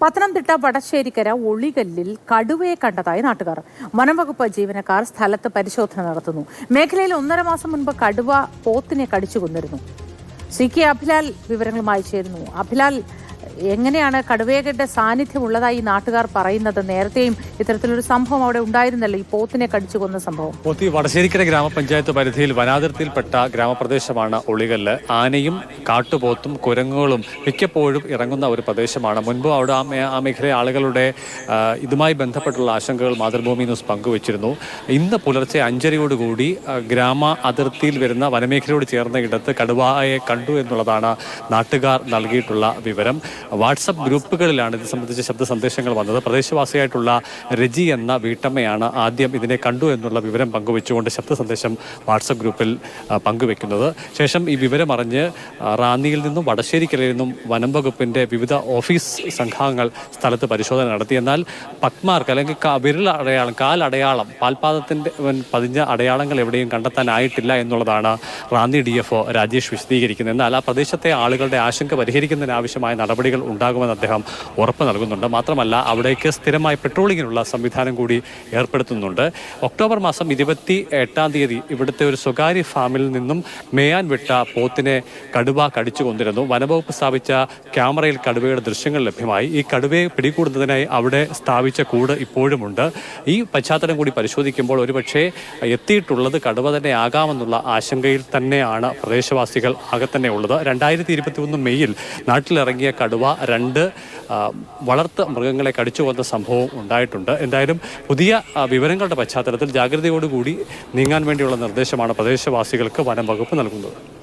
പത്തനംതിട്ട വടശ്ശേരിക്കര ഒളികല്ലിൽ കടുവയെ കണ്ടതായി നാട്ടുകാർ. വനംവകുപ്പ് ജീവനക്കാർ സ്ഥലത്ത് പരിശോധന നടത്തുന്നു. മേഖലയിൽ 1.5 മാസം മുൻപ് കടുവ പോത്തിനെ കടിച്ചു കൊന്നിരുന്നു. CK അഭിലാൽ വിവരങ്ങളുമായി ചേരുന്നു. അഭിലാൽ, എങ്ങനെയാണ് കടുവയുടെ സാന്നിധ്യം ഉള്ളതായി നാട്ടുകാർ പറയുന്നത്? നേരത്തെയും ഇത്തരത്തിലൊരു സംഭവം അവിടെ ഉണ്ടായിരുന്നല്ലോ, ഈ പോത്തിനെ കടിച്ചു കൊന്ന സംഭവം. വടശ്ശേരിക്കര ഗ്രാമപഞ്ചായത്ത് പരിധിയിൽ വനാതിർത്തിയിൽപ്പെട്ട ഗ്രാമപ്രദേശമാണ് ഒളികല്ല്. ആനയും കാട്ടുപോത്തും കുരങ്ങുകളും മിക്കപ്പോഴും ഇറങ്ങുന്ന ഒരു പ്രദേശമാണ്. മുൻപ് അവിടെ ആ മേഖലയിലെ ആളുകളുടെ ഇതുമായി ബന്ധപ്പെട്ടുള്ള ആശങ്കകൾ മാതൃഭൂമി ന്യൂസ് പങ്കുവച്ചിരുന്നു. ഇന്ന് പുലർച്ചെ 5:30 ഗ്രാമ അതിർത്തിയിൽ വരുന്ന വനമേഖലയോട് ചേർന്ന ഇടത്ത് കടുവയെ കണ്ടു എന്നുള്ളതാണ് നാട്ടുകാർ നൽകിയിട്ടുള്ള വിവരം. വാട്സപ്പ് ഗ്രൂപ്പുകളിലാണ് ഇത് സംബന്ധിച്ച ശബ്ദ സന്ദേശങ്ങൾ വന്നത്. പ്രദേശവാസിയായിട്ടുള്ള രജി എന്ന വീട്ടമ്മയാണ് ആദ്യം ഇതിനെ കണ്ടു എന്നുള്ള വിവരം പങ്കുവെച്ചുകൊണ്ട് ശബ്ദ സന്ദേശം വാട്സപ്പ് ഗ്രൂപ്പിൽ പങ്കുവെക്കുന്നത്. ശേഷം ഈ വിവരമറിഞ്ഞ് റാന്നിയിൽ നിന്നും വടശ്ശേരിക്കരയിൽ നിന്നും വനം വകുപ്പിൻ്റെ വിവിധ ഓഫീസ് സംഘങ്ങൾ സ്ഥലത്ത് പരിശോധന നടത്തി. എന്നാൽ പക്മാർക്ക് അല്ലെങ്കിൽ വിരലടയാളം, കാലടയാളം, പാൽപാദത്തിൻ്റെ പതിഞ്ഞ അടയാളങ്ങൾ എവിടെയും കണ്ടെത്താനായിട്ടില്ല എന്നുള്ളതാണ് റാന്നി DFO രാജേഷ് വിശദീകരിക്കുന്നത്. എന്നാൽ ആ പ്രദേശത്തെ ആളുകളുടെ ആശങ്ക പരിഹരിക്കുന്നതിനാവശ്യമായ നടപടികൾ ഉണ്ടാകുമെന്ന് അദ്ദേഹം ഉറപ്പ് നൽകുന്നുണ്ട്. മാത്രമല്ല, അവിടേക്ക് സ്ഥിരമായി പെട്രോളിങ്ങിനുള്ള സംവിധാനം കൂടി ഏർപ്പെടുത്തുന്നുണ്ട്. ഒക്ടോബർ മാസം 28 ഇവിടുത്തെ ഒരു സ്വകാര്യ ഫാമിൽ നിന്നും മേയാൻ വിട്ട പോത്തിനെ കടുവ കടിച്ചു കൊണ്ടിരുന്നു. വനംവകുപ്പ് സ്ഥാപിച്ച ക്യാമറയിൽ കടുവയുടെ ദൃശ്യങ്ങൾ ലഭ്യമായി. ഈ കടുവയെ പിടികൂടുന്നതിനായി അവിടെ സ്ഥാപിച്ച കൂട് ഇപ്പോഴുമുണ്ട്. ഈ പശ്ചാത്തലം കൂടി പരിശോധിക്കുമ്പോൾ ഒരുപക്ഷെ എത്തിയിട്ടുള്ളത് കടുവ തന്നെ ആകാമെന്നുള്ള ആശങ്കയിൽ തന്നെയാണ് പ്രദേശവാസികൾ ആകെ തന്നെ ഉള്ളത്. 2021 മെയ്യിൽ നാട്ടിലിറങ്ങിയ കടുവ 2 വളർത്ത മൃഗങ്ങളെ കടിച്ചു കൊന്ന സംഭവം ഉണ്ടായിട്ടുണ്ട്. എന്തായാലും പുതിയ വിവരങ്ങളുടെ പശ്ചാത്തലത്തിൽ ജാഗ്രതയോടുകൂടി നീങ്ങാൻ വേണ്ടിയുള്ള നിർദ്ദേശമാണ് പ്രദേശവാസികൾക്ക് വനം വകുപ്പ് നൽകുന്നത്.